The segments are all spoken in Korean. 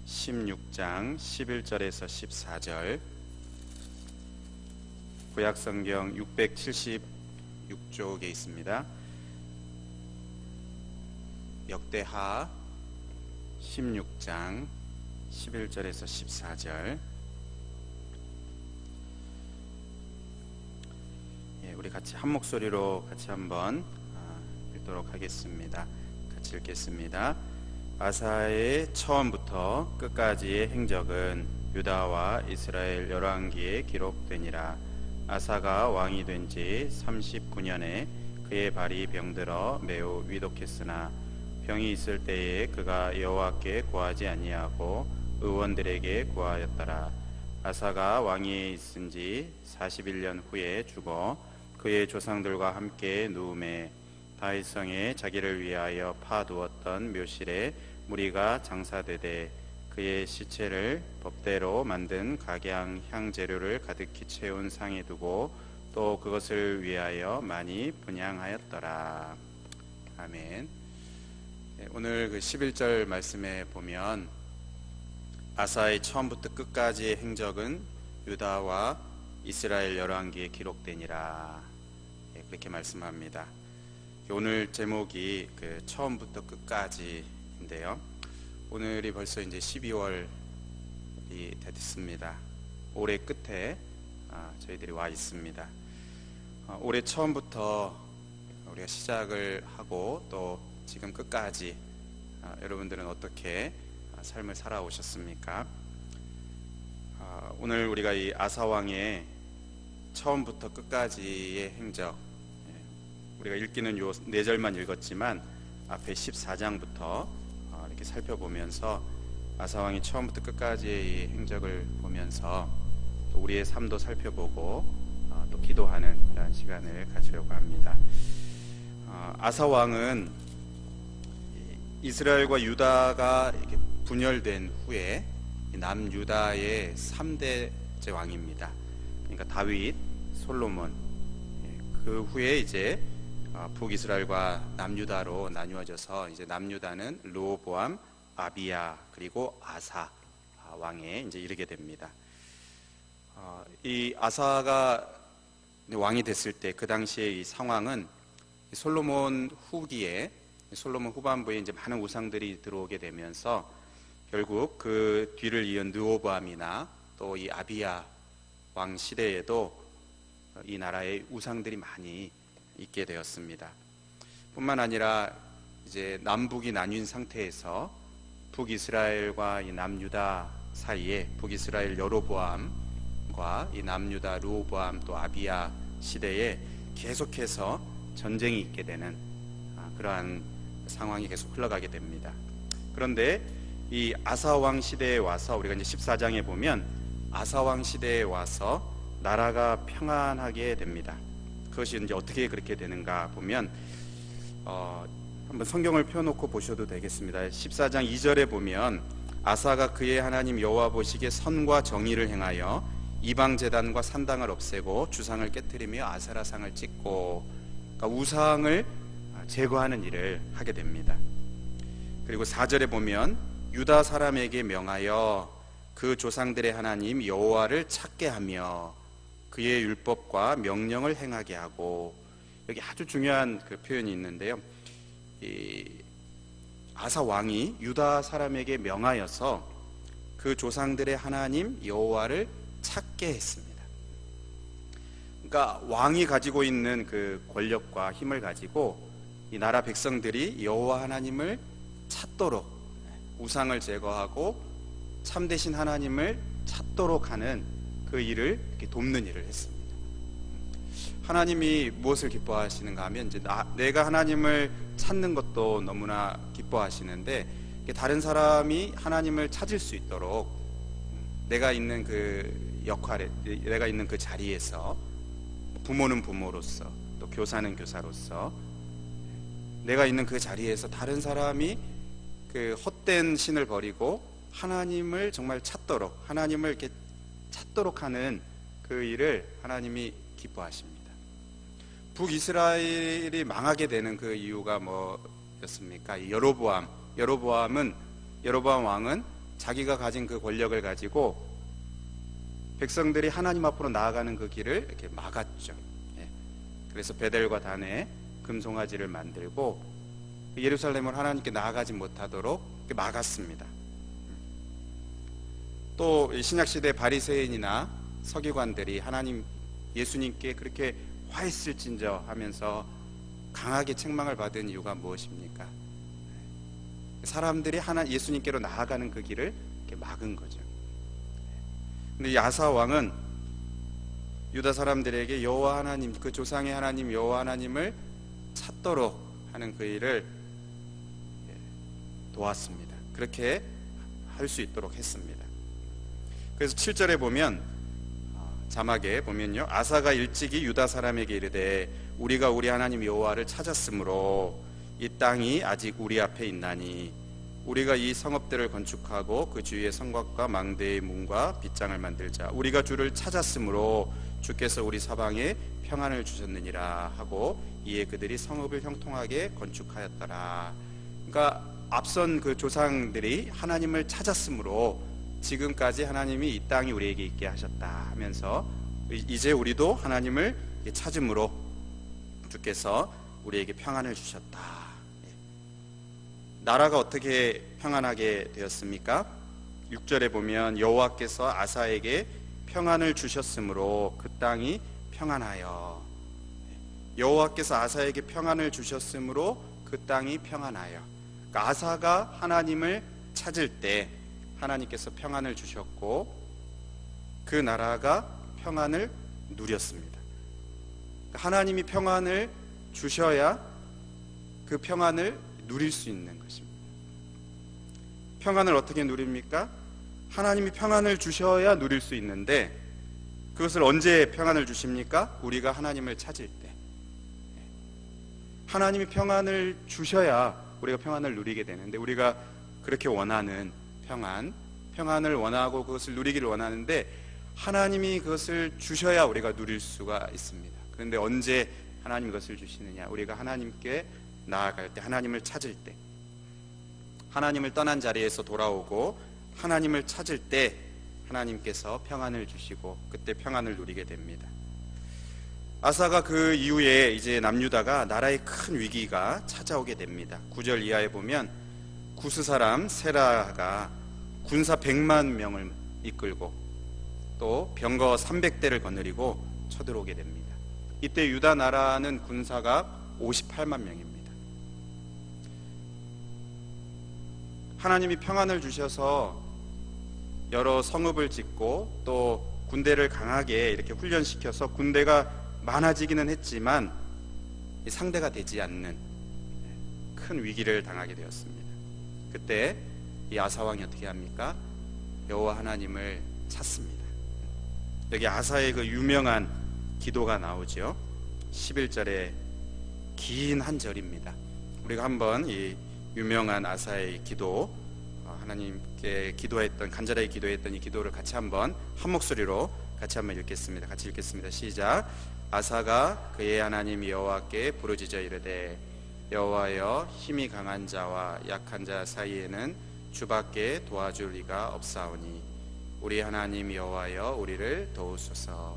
16장 11절에서 14절, 구약성경 676쪽에 있습니다. 역대하 16장 11절에서 14절. 우리 같이 한 목소리로 같이 한번 읽도록 하겠습니다. 같이 읽겠습니다. 아사의 처음부터 끝까지의 행적은 유다와 이스라엘 열왕기에 기록되니라. 아사가 왕이 된 지 39년에 그의 발이 병들어 매우 위독했으나 병이 있을 때에 그가 여호와께 구하지 아니하고 의원들에게 구하였더라. 아사가 왕위에 있은 지 41년 후에 죽어 그의 조상들과 함께 누움에 다윗성에 자기를 위하여 파두었던 묘실에 무리가 장사되되 그의 시체를 법대로 만든 각양 향재료를 가득히 채운 상에 두고 또 그것을 위하여 많이 분향하였더라. 아멘. 오늘 그 11절 말씀에 보면 아사의 처음부터 끝까지의 행적은 유다와 이스라엘 열왕기에 기록되니라. 그렇게 말씀합니다. 오늘 제목이 그 처음부터 끝까지인데요. 오늘이 벌써 이제 12월이 됐습니다. 올해 끝에 저희들이 와 있습니다. 올해 처음부터 우리가 시작을 하고 또 지금 끝까지 여러분들은 어떻게 삶을 살아오셨습니까? 오늘 우리가 이 아사 왕의 처음부터 끝까지의 행적, 우리가 읽기는 요 4절만 읽었지만 앞에 14장부터 이렇게 살펴보면서 아사 왕이 처음부터 끝까지의 행적을 보면서 또 우리의 삶도 살펴보고 또 기도하는 그런 시간을 가지려고 합니다. 아사 왕은 이스라엘과 유다가 이렇게 분열된 후에 남유다의 3대째 왕입니다. 그러니까 다윗, 솔로몬, 그 후에 이제 북이스라엘과 남유다로 나뉘어져서 이제 남유다는 르호보암, 아비야 그리고 아사 왕에 이제 이르게 됩니다. 이 아사가 왕이 됐을 때 그 당시의 이 상황은 솔로몬 후기에 솔로몬 후반부에 이제 많은 우상들이 들어오게 되면서 결국 그 뒤를 이은 르호보암이나 또 이 아비야 왕 시대에도 이 나라에 우상들이 많이 있게 되었습니다. 뿐만 아니라 이제 남북이 나뉜 상태에서 북이스라엘과 이 남유다 사이에 북이스라엘 여로보암과 이 남유다 르호보암 또 아비야 시대에 계속해서 전쟁이 있게 되는 그러한 상황이 계속 흘러가게 됩니다. 그런데 이 아사왕 시대에 와서 우리가 이제 14장에 보면 아사왕 시대에 와서 나라가 평안하게 됩니다. 그것이 이제 어떻게 그렇게 되는가 보면 한번 성경을 펴놓고 보셔도 되겠습니다. 14장 2절에 보면 아사가 그의 하나님 여호와 보시기에 선과 정의를 행하여 이방 제단과 산당을 없애고 주상을 깨뜨리며 아세라상을 찍고, 그러니까 우상을 제거하는 일을 하게 됩니다. 그리고 4절에 보면 유다 사람에게 명하여 그 조상들의 하나님 여호와를 찾게 하며 그의 율법과 명령을 행하게 하고, 여기 아주 중요한 그 표현이 있는데요. 이 아사 왕이 유다 사람에게 명하여서 그 조상들의 하나님 여호와를 찾게 했습니다. 그러니까 왕이 가지고 있는 그 권력과 힘을 가지고 이 나라 백성들이 여호와 하나님을 찾도록, 우상을 제거하고 참되신 하나님을 찾도록 하는 그 일을 이렇게 돕는 일을 했습니다. 하나님이 무엇을 기뻐하시는가 하면 이제 내가 하나님을 찾는 것도 너무나 기뻐하시는데 다른 사람이 하나님을 찾을 수 있도록 내가 있는 그 역할에, 내가 있는 그 자리에서 부모는 부모로서 또 교사는 교사로서 내가 있는 그 자리에서 다른 사람이 그 헛된 신을 버리고 하나님을 정말 찾도록, 하나님을 이렇게 찾도록 하는 그 일을 하나님이 기뻐하십니다. 북이스라엘이 망하게 되는 그 이유가 뭐였습니까? 여로보암 왕은 자기가 가진 그 권력을 가지고 백성들이 하나님 앞으로 나아가는 그 길을 이렇게 막았죠. 예. 그래서 베델과 단에 금송아지를 만들고 예루살렘을 하나님께 나아가지 못하도록 이렇게 막았습니다. 또 신약시대 바리새인이나 서기관들이 하나님 예수님께 그렇게 화했을진저 하면서 강하게 책망을 받은 이유가 무엇입니까? 사람들이 예수님께로 나아가는 그 길을 이렇게 막은 거죠. 근데 이 아사 왕은 유다 사람들에게 여호와 하나님, 그 조상의 하나님 여호와 하나님을 찾도록 하는 그 일을 도왔습니다. 그렇게 할 수 있도록 했습니다. 그래서 7절에 보면, 자막에 보면요, 아사가 일찍이 유다 사람에게 이르되 우리가 우리 하나님 여호와를 찾았으므로 이 땅이 아직 우리 앞에 있나니 우리가 이 성읍들을 건축하고 그 주위에 성곽과 망대의 문과 빗장을 만들자. 우리가 주를 찾았으므로 주께서 우리 사방에 평안을 주셨느니라 하고 이에 그들이 성읍을 형통하게 건축하였더라. 그러니까 앞선 그 조상들이 하나님을 찾았으므로 지금까지 하나님이 이 땅이 우리에게 있게 하셨다 하면서 이제 우리도 하나님을 찾음으로 주께서 우리에게 평안을 주셨다. 나라가 어떻게 평안하게 되었습니까? 6절에 보면 여호와께서 아사에게 평안을 주셨으므로 그 땅이 평안하여. 여호와께서 아사에게 평안을 주셨으므로 그 땅이 평안하여. 그러니까 아사가 하나님을 찾을 때 하나님께서 평안을 주셨고 그 나라가 평안을 누렸습니다. 하나님이 평안을 주셔야 그 평안을 누릴 수 있는 것입니다. 평안을 어떻게 누립니까? 하나님이 평안을 주셔야 누릴 수 있는데 그것을 언제 평안을 주십니까? 우리가 하나님을 찾을 때. 하나님이 평안을 주셔야 우리가 평안을 누리게 되는데 우리가 그렇게 원하는 평안을 원하고 그것을 누리기를 원하는데 하나님이 그것을 주셔야 우리가 누릴 수가 있습니다. 그런데 언제 하나님이 그것을 주시느냐? 우리가 하나님께 나아갈 때, 하나님을 찾을 때, 하나님을 떠난 자리에서 돌아오고 하나님을 찾을 때 하나님께서 평안을 주시고 그때 평안을 누리게 됩니다. 아사가 그 이후에 이제 남유다가 나라의 큰 위기가 찾아오게 됩니다. 9절 이하에 보면 구스 사람 세라가 군사 100만 명을 이끌고 또 병거 300대를 거느리고 쳐들어오게 됩니다. 이때 유다 나라는 군사가 58만 명입니다. 하나님이 평안을 주셔서 여러 성읍을 짓고 또 군대를 강하게 이렇게 훈련시켜서 군대가 많아지기는 했지만 상대가 되지 않는 큰 위기를 당하게 되었습니다. 그때 이 아사왕이 어떻게 합니까? 여호와 하나님을 찾습니다. 여기 아사의 그 유명한 기도가 나오죠. 11절에 긴 한 절입니다. 우리가 한번 이 유명한 아사의 기도, 하나님께 기도했던, 간절하게 기도했던 이 기도를 같이 한번 한 목소리로 같이 한번 읽겠습니다. 같이 읽겠습니다. 시작. 아사가 그의 하나님 여호와께 부르짖어 이르되 여호와여, 힘이 강한 자와 약한 자 사이에는 주밖에 도와줄 리가 없사오니 우리 하나님 여호와여, 우리를 도우소서.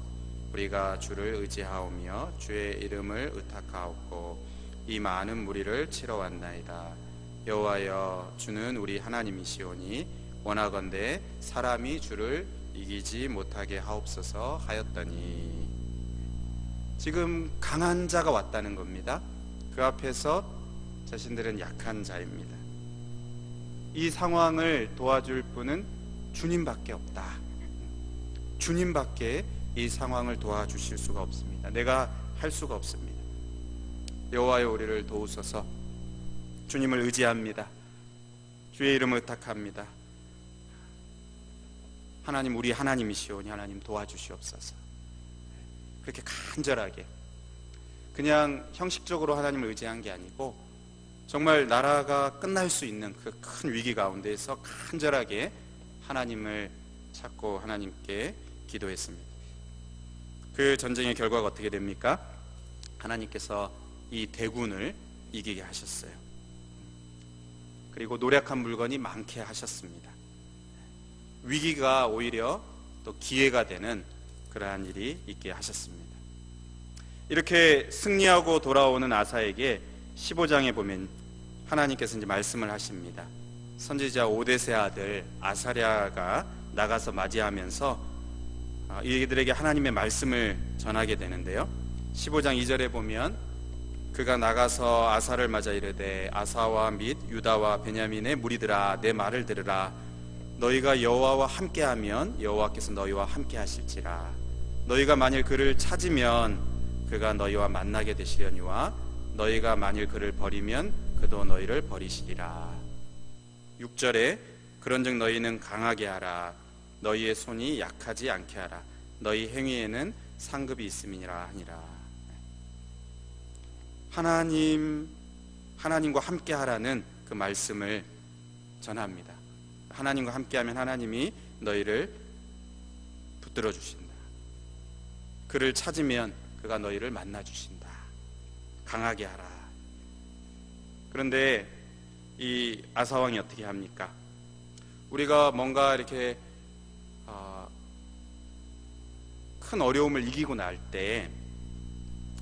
우리가 주를 의지하오며 주의 이름을 의탁하옵고 이 많은 무리를 치러 왔나이다. 여호와여, 주는 우리 하나님이시오니 원하건대 사람이 주를 이기지 못하게 하옵소서 하였더니, 지금 강한 자가 왔다는 겁니다. 그 앞에서 자신들은 약한 자입니다. 이 상황을 도와줄 분은 주님밖에 없다. 주님밖에 이 상황을 도와주실 수가 없습니다. 내가 할 수가 없습니다. 여호와여, 우리를 도우소서. 주님을 의지합니다. 주의 이름을 의탁합니다. 하나님, 우리 하나님이시오니 하나님 도와주시옵소서. 그렇게 간절하게, 그냥 형식적으로 하나님을 의지한 게 아니고 정말 나라가 끝날 수 있는 그 큰 위기 가운데에서 간절하게 하나님을 찾고 하나님께 기도했습니다. 그 전쟁의 결과가 어떻게 됩니까? 하나님께서 이 대군을 이기게 하셨어요. 그리고 노력한 물건이 많게 하셨습니다. 위기가 오히려 또 기회가 되는 그러한 일이 있게 하셨습니다. 이렇게 승리하고 돌아오는 아사에게 15장에 보면 하나님께서 이제 말씀을 하십니다. 선지자 오데세 아들 아사랴가 나가서 맞이하면서 이들에게 하나님의 말씀을 전하게 되는데요, 15장 2절에 보면 그가 나가서 아사를 맞아 이르되 아사와 및 유다와 베냐민의 무리들아 내 말을 들으라. 너희가 여호와와 함께하면 여호와께서 너희와 함께하실지라. 너희가 만일 그를 찾으면 그가 너희와 만나게 되시려니와 너희가 만일 그를 버리면 그도 너희를 버리시리라. 6절에 그런즉 너희는 강하게 하라. 너희의 손이 약하지 않게 하라. 너희 행위에는 상급이 있음이니라 하니라. 하나님과 함께 하라는 그 말씀을 전합니다. 하나님과 함께하면 하나님이 너희를 붙들어 주신다. 그를 찾으면 그가 너희를 만나 주신다. 강하게 하라. 그런데 이 아사왕이 어떻게 합니까? 우리가 뭔가 이렇게 큰 어려움을 이기고 날 때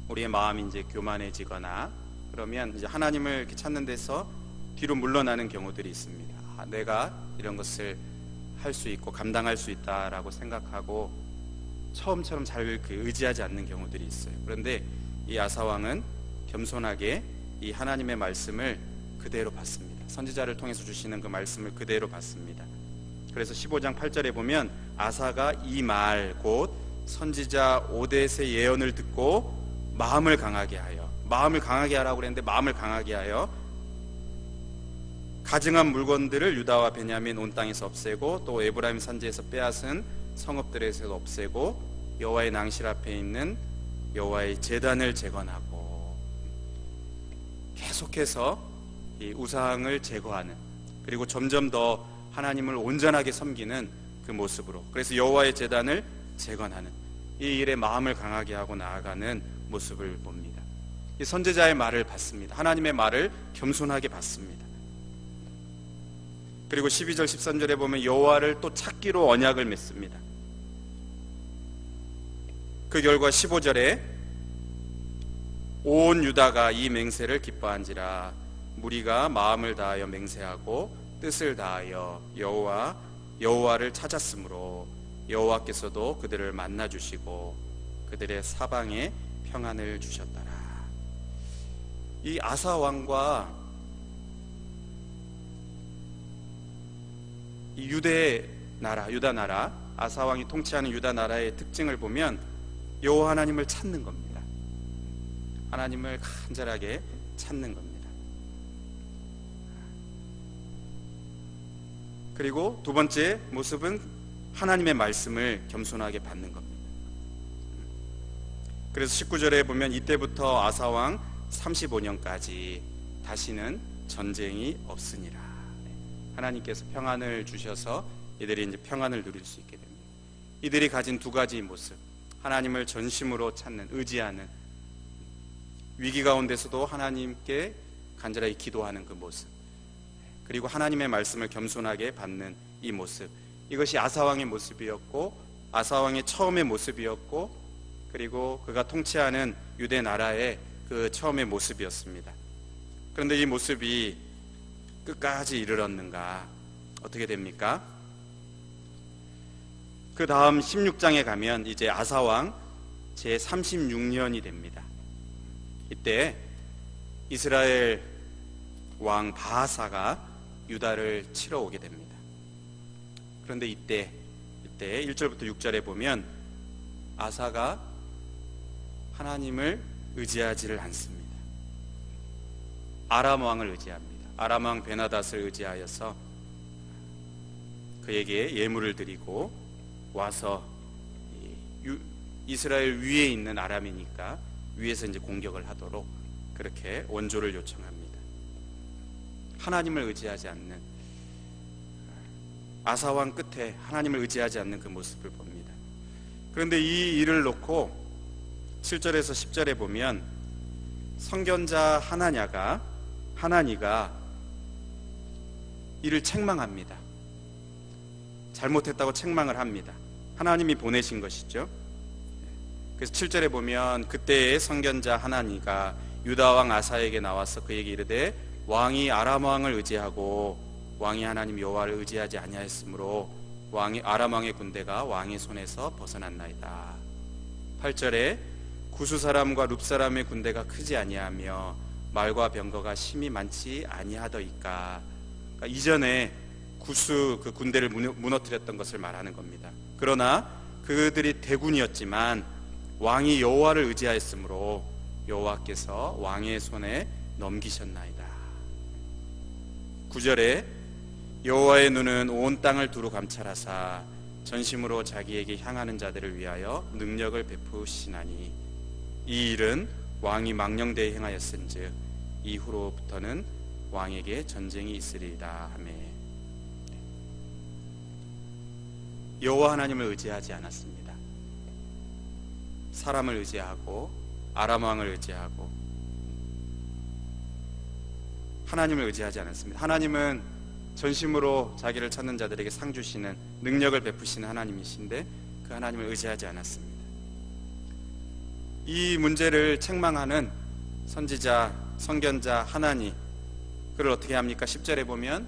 우리의 마음이 이제 교만해지거나 그러면 이제 하나님을 이렇게 찾는 데서 뒤로 물러나는 경우들이 있습니다. 내가 이런 것을 할 수 있고 감당할 수 있다라고 생각하고 처음처럼 잘 의지하지 않는 경우들이 있어요. 그런데 이 아사왕은 겸손하게 이 하나님의 말씀을 그대로 받습니다. 선지자를 통해서 주시는 그 말씀을 그대로 받습니다. 그래서 15장 8절에 보면 아사가 이 말 곧 선지자 오뎃의 예언을 듣고 마음을 강하게 하라고 그랬는데 마음을 강하게 하여 가증한 물건들을 유다와 베냐민 온 땅에서 없애고 또 에브라임 산지에서 빼앗은 성읍들에서 없애고 여호와의 낭실 앞에 있는 여호와의 제단을 재건하고 계속해서 이 우상을 제거하는, 그리고 점점 더 하나님을 온전하게 섬기는 그 모습으로, 그래서 여호와의 제단을 재건하는 이 일에 마음을 강하게 하고 나아가는 모습을 봅니다. 이 선지자의 말을 받습니다. 하나님의 말을 겸손하게 받습니다. 그리고 12절 13절에 보면 여호와를 또 찾기로 언약을 맺습니다. 그 결과 15절에 온 유다가 이 맹세를 기뻐한지라. 무리가 마음을 다하여 맹세하고 뜻을 다하여 여호와를 찾았으므로 여호와께서도 그들을 만나 주시고 그들의 사방에 평안을 주셨더라. 이 아사 왕과 이 유다 나라 아사 왕이 통치하는 유다 나라의 특징을 보면 여호와 하나님을 찾는 겁니다. 하나님을 간절하게 찾는 겁니다. 그리고 두 번째 모습은 하나님의 말씀을 겸손하게 받는 겁니다. 그래서 19절에 보면 이때부터 아사왕 35년까지 다시는 전쟁이 없으니라. 하나님께서 평안을 주셔서 이들이 이제 평안을 누릴 수 있게 됩니다. 이들이 가진 두 가지 모습, 하나님을 전심으로 찾는, 의지하는, 위기 가운데서도 하나님께 간절하게 기도하는 그 모습, 그리고 하나님의 말씀을 겸손하게 받는 이 모습, 이것이 아사왕의 모습이었고 아사왕의 처음의 모습이었고 그리고 그가 통치하는 유대 나라의 그 처음의 모습이었습니다. 그런데 이 모습이 끝까지 이르렀는가? 어떻게 됩니까? 그 다음 16장에 가면 이제 아사왕 제36년이 됩니다. 이때 이스라엘 왕 바하사가 유다를 치러 오게 됩니다. 그런데 이때 1절부터 6절에 보면 아사가 하나님을 의지하지를 않습니다. 아람 왕을 의지합니다. 아람 왕 베나닷을 의지하여서 그에게 예물을 드리고 와서 이스라엘 위에 있는 아람이니까 위에서 이제 공격을 하도록 그렇게 원조를 요청합니다. 하나님을 의지하지 않는, 아사왕 끝에 하나님을 의지하지 않는 그 모습을 봅니다. 그런데 이 일을 놓고 7절에서 10절에 보면 선견자 하나니가 이를 책망합니다. 잘못했다고 책망을 합니다. 하나님이 보내신 것이죠. 그래서 7절에 보면 그때의 선견자 하나니가 유다 왕 아사에게 나와서 그에게 이르되 왕이 아람 왕을 의지하고 왕이 하나님 여호와를 의지하지 아니하였으므로 아람 왕의 군대가 왕의 손에서 벗어났나이다. 8절에 구수 사람과 룹 사람의 군대가 크지 아니하며 말과 병거가 심히 많지 아니하더이까. 그러니까 이전에 구수 그 군대를 무너뜨렸던 것을 말하는 겁니다. 그러나 그들이 대군이었지만 왕이 여호와를 의지하였으므로 여호와께서 왕의 손에 넘기셨나이다. 9절에 여호와의 눈은 온 땅을 두루 감찰하사 전심으로 자기에게 향하는 자들을 위하여 능력을 베푸시나니 이 일은 왕이 망령되이 행하였은즉 이후로부터는 왕에게 전쟁이 있으리이다 하며 여호와 하나님을 의지하지 않았습니다. 사람을 의지하고 아람 왕을 의지하고 하나님을 의지하지 않았습니다. 하나님은 전심으로 자기를 찾는 자들에게 상 주시는 능력을 베푸시는 하나님이신데 그 하나님을 의지하지 않았습니다. 이 문제를 책망하는 선지자, 선견자 하나니 그를 어떻게 합니까? 10절에 보면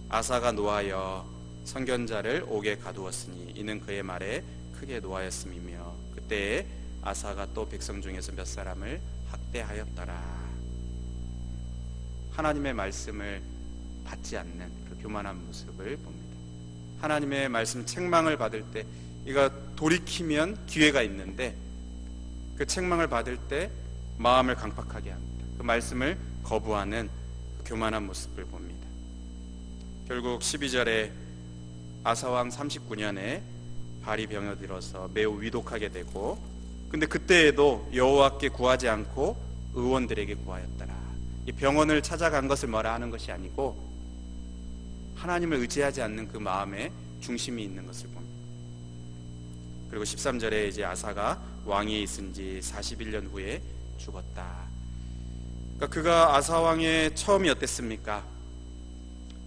아사가 노하여 선견자를 옥에 가두었으니 이는 그의 말에 크게 노하였음이며 그때에 아사가 또 백성 중에서 몇 사람을 학대하였더라. 하나님의 말씀을 받지 않는 그 교만한 모습을 봅니다. 하나님의 말씀 책망을 받을 때 이거 돌이키면 기회가 있는데 그 책망을 받을 때 마음을 강팍하게 합니다. 그 말씀을 거부하는 그 교만한 모습을 봅니다. 결국 12절에 아사왕 39년에 발이 병에 들어서 매우 위독하게 되고 근데 그때에도 여호와께 구하지 않고 의원들에게 구하였더라. 이 병원을 찾아간 것을 뭐라 하는 것이 아니고 하나님을 의지하지 않는 그 마음에 중심이 있는 것을 봅니다. 그리고 13절에 이제 아사가 왕위에 있은 지 41년 후에 죽었다. 그러니까 그가 아사 왕의 처음이 어땠습니까?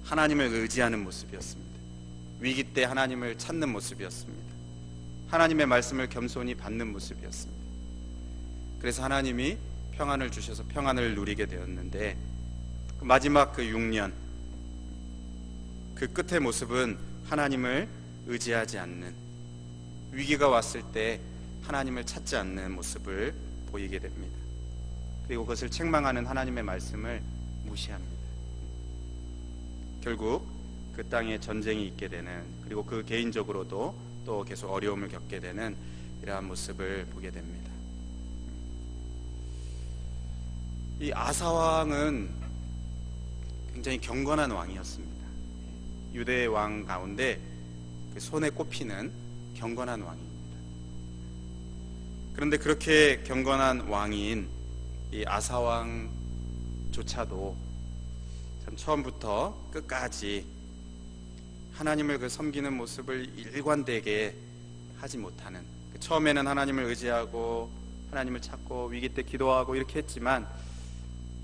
하나님을 의지하는 모습이었습니다. 위기 때 하나님을 찾는 모습이었습니다. 하나님의 말씀을 겸손히 받는 모습이었습니다. 그래서 하나님이 평안을 주셔서 평안을 누리게 되었는데 마지막 그 6년 그 끝의 모습은 하나님을 의지하지 않는 위기가 왔을 때 하나님을 찾지 않는 모습을 보이게 됩니다. 그리고 그것을 책망하는 하나님의 말씀을 무시합니다. 결국 그 땅에 전쟁이 있게 되는 그리고 그 개인적으로도 또 계속 어려움을 겪게 되는 이러한 모습을 보게 됩니다. 이 아사왕은 굉장히 경건한 왕이었습니다. 유대 왕 가운데 그 손에 꼽히는 경건한 왕입니다. 그런데 그렇게 경건한 왕인 이 아사왕조차도 참 처음부터 끝까지 하나님을 그 섬기는 모습을 일관되게 하지 못하는 처음에는 하나님을 의지하고 하나님을 찾고 위기 때 기도하고 이렇게 했지만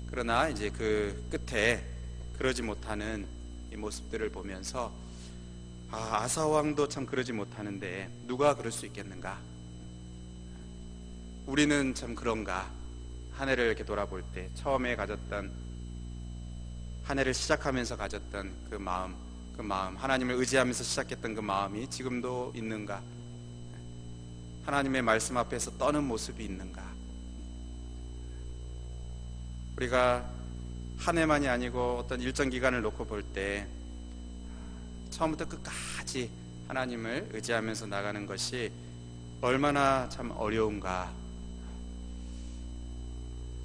그러나 이제 그 끝에 그러지 못하는 이 모습들을 보면서 아사왕도 참 그러지 못하는데 누가 그럴 수 있겠는가? 우리는 참 그런가? 한 해를 이렇게 돌아볼 때 처음에 가졌던 한 해를 시작하면서 가졌던 그 마음 하나님을 의지하면서 시작했던 그 마음이 지금도 있는가? 하나님의 말씀 앞에서 떠는 모습이 있는가? 우리가 한 해만이 아니고 어떤 일정 기간을 놓고 볼 때 처음부터 끝까지 하나님을 의지하면서 나가는 것이 얼마나 참 어려운가.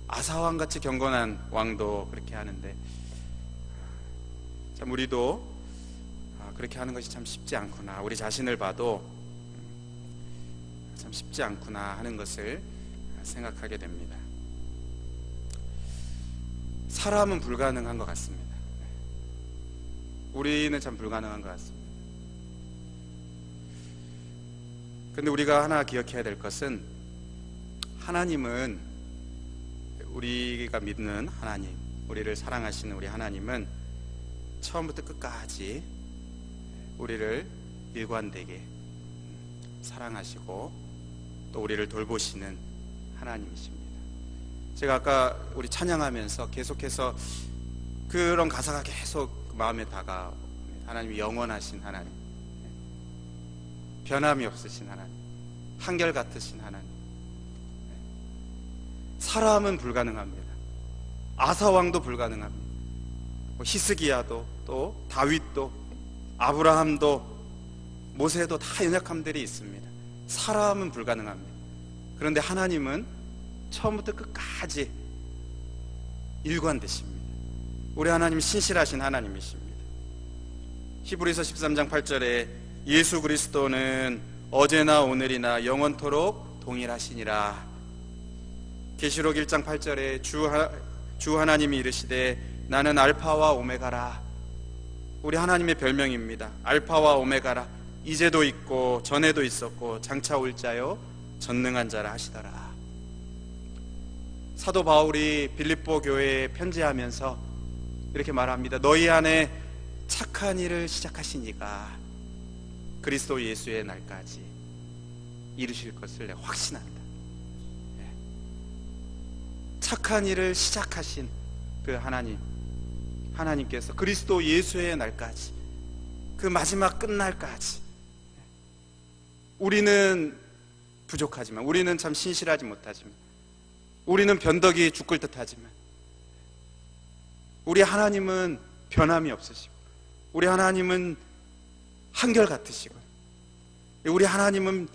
아사왕같이 경건한 왕도 그렇게 하는데 참 우리도 그렇게 하는 것이 참 쉽지 않구나. 우리 자신을 봐도 참 쉽지 않구나 하는 것을 생각하게 됩니다. 사람은 불가능한 것 같습니다. 우리는 참 불가능한 것 같습니다. 그런데 우리가 하나 기억해야 될 것은 하나님은 우리가 믿는 하나님, 우리를 사랑하시는 우리 하나님은 처음부터 끝까지 우리를 일관되게 사랑하시고 또 우리를 돌보시는 하나님이십니다. 제가 아까 우리 찬양하면서 계속해서 그런 가사가 계속 마음에 다가옵니다. 하나님이 영원하신 하나님, 변함이 없으신 하나님, 한결같으신 하나님. 사람은 불가능합니다. 아사왕도 불가능합니다. 히스기야도, 또 다윗도, 아브라함도, 모세도 다 연약함들이 있습니다. 사람은 불가능합니다. 그런데 하나님은 처음부터 끝까지 일관되십니다. 우리 하나님은 신실하신 하나님이십니다. 히브리서 13장 8절에 예수 그리스도는 어제나 오늘이나 영원토록 동일하시니라. 계시록 1장 8절에 주 하나님이 이르시되 나는 알파와 오메가라. 우리 하나님의 별명입니다. 알파와 오메가라. 이제도 있고 전에도 있었고 장차 올 자요 전능한 자라 하시더라. 사도 바울이 빌립보 교회에 편지하면서 이렇게 말합니다. 너희 안에 착한 일을 시작하신 이가 그리스도 예수의 날까지 이루실 것을 내가 확신한다. 착한 일을 시작하신 그 하나님께서 그리스도 예수의 날까지, 그 마지막 끝날까지, 우리는 부족하지만, 우리는 참 신실하지 못하지만, 우리는 변덕이 죽을 듯하지만, 우리 하나님은 변함이 없으시고, 우리 하나님은 한결같으시고, 우리 하나님은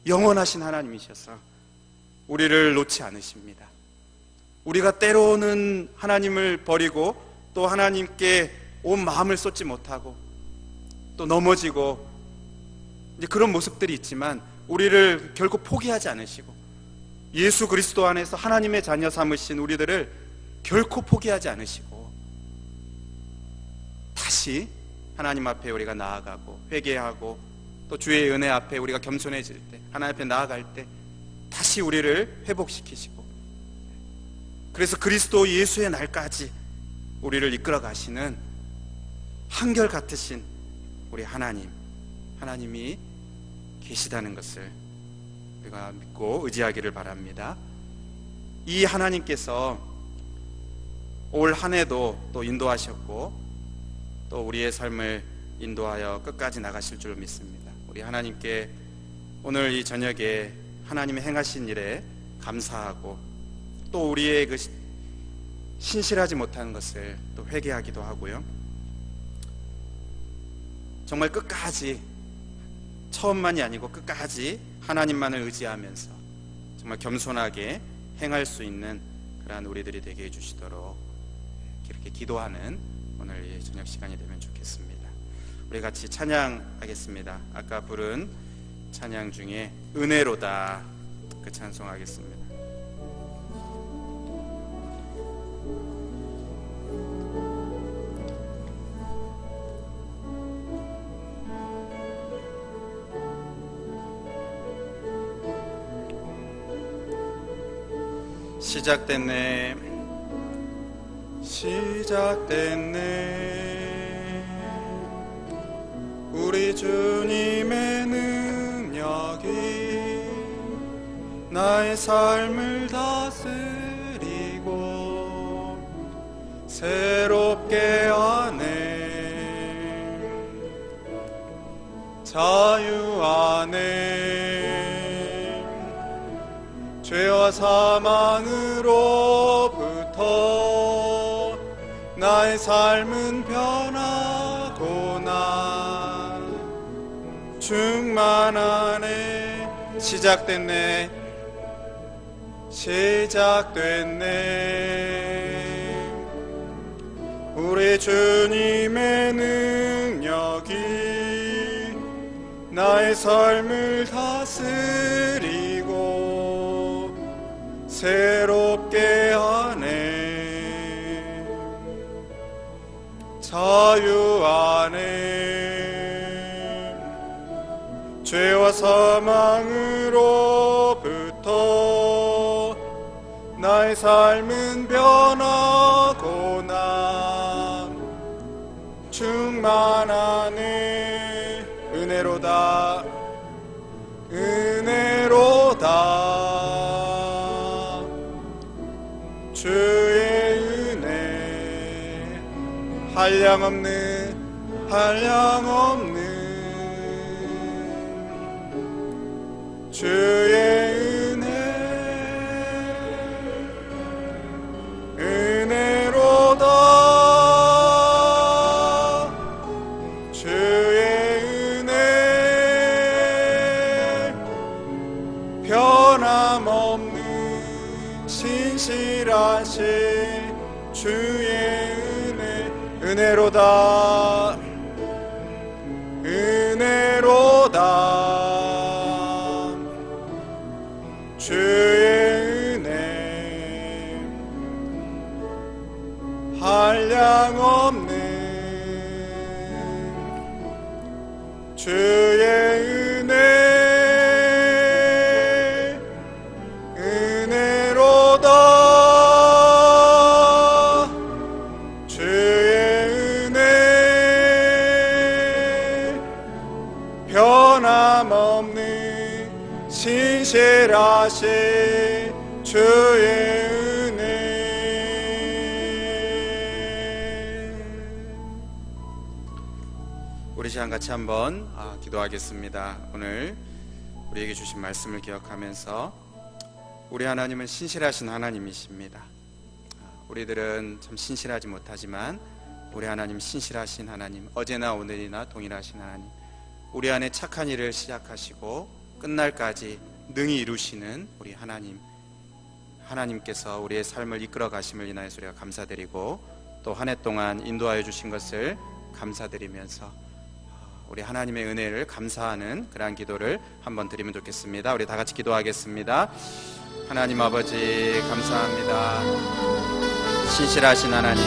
영원하신 하나님이셔서 우리를 놓지 않으십니다. 우리가 때로는 하나님을 버리고 또 하나님께 온 마음을 쏟지 못하고 또 넘어지고 이제 그런 모습들이 있지만 우리를 결코 포기하지 않으시고 예수 그리스도 안에서 하나님의 자녀 삼으신 우리들을 결코 포기하지 않으시고 다시 하나님 앞에 우리가 나아가고 회개하고 또 주의 은혜 앞에 우리가 겸손해질 때, 하나님 앞에 나아갈 때 다시 우리를 회복시키시고, 그래서 그리스도 예수의 날까지 우리를 이끌어 가시는 한결같으신 우리 하나님이 계시다는 것을 우리가 믿고 의지하기를 바랍니다. 이 하나님께서 올 한 해도 또 인도하셨고 또 우리의 삶을 인도하여 끝까지 나가실 줄 믿습니다. 우리 하나님께 오늘 이 저녁에 하나님의 행하신 일에 감사하고 또 우리의 그 신실하지 못한 것을 또 회개하기도 하고요. 정말 끝까지, 처음만이 아니고 끝까지 하나님만을 의지하면서 정말 겸손하게 행할 수 있는 그러한 우리들이 되게 해주시도록 이렇게 기도하는 오늘 이 저녁 시간이 되면 좋겠습니다. 우리 같이 찬양하겠습니다. 아까 부른 찬양 중에 은혜로다, 그 찬송하겠습니다. 시작됐네, 우리 주님의 능력이 나의 삶을 다스리고 새롭게 하네. 자유 안에 죄와 사망으로부터 나의 삶은 변하고나 충만하네. 시작됐네, 우리 주님의 능력이 나의 삶을 다스리고 새롭게 하네. 자유 안에 죄와 사망으로부터 나의 삶은 변하고나 충만하네. 은혜로다 은혜로다 주의 은혜 한량없는 한량없는 주의 은혜 은혜로다 주의 은혜 변함없는 신실하신 주의 은혜 은혜로다 은혜로다 주의 은혜 한량없는 주의 은혜 은혜로다 주의 은혜 변함없는 신실하신 주의 은혜. 우리 시간 같이 한번 기도하겠습니다. 오늘 우리에게 주신 말씀을 기억하면서 우리 하나님은 신실하신 하나님이십니다. 우리들은 참 신실하지 못하지만 우리 하나님 신실하신 하나님, 어제나 오늘이나 동일하신 하나님, 우리 안에 착한 일을 시작하시고 끝날까지 능히 이루시는 우리 하나님께서 우리의 삶을 이끌어 가심을 인하여서 우리가 감사드리고 또 한 해 동안 인도하여 주신 것을 감사드리면서 우리 하나님의 은혜를 감사하는 그러한 기도를 한번 드리면 좋겠습니다. 우리 다 같이 기도하겠습니다. 하나님 아버지 감사합니다. 신실하신 하나님,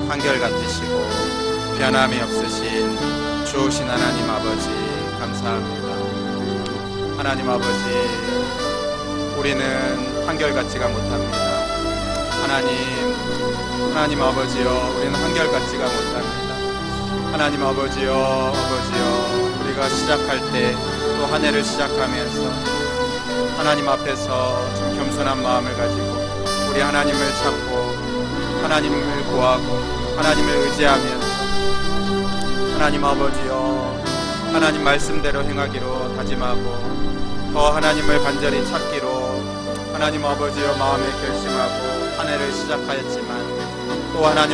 한결같으시고 변함이 없으신 좋으신 하나님 아버지 감사합니다. 하나님 아버지, 우리는 한결같지가 못합니다. 하나님 아버지여, 우리는 한결같지가 못합니다. 하나님 아버지여, 우리가 시작할 때 또 한 해를 시작하면서 하나님 앞에서 좀 겸손한 마음을 가지고 우리 하나님을 찾고 하나님을 구하고 하나님을 의지하면서 하나님 아버지여, 하나님 말씀대로 행하기로 다짐하고 더 하나님을 간절히 찾기로 하나님 아버지여 마음에 결심하고 한 해를 시작하였지만 또 하나님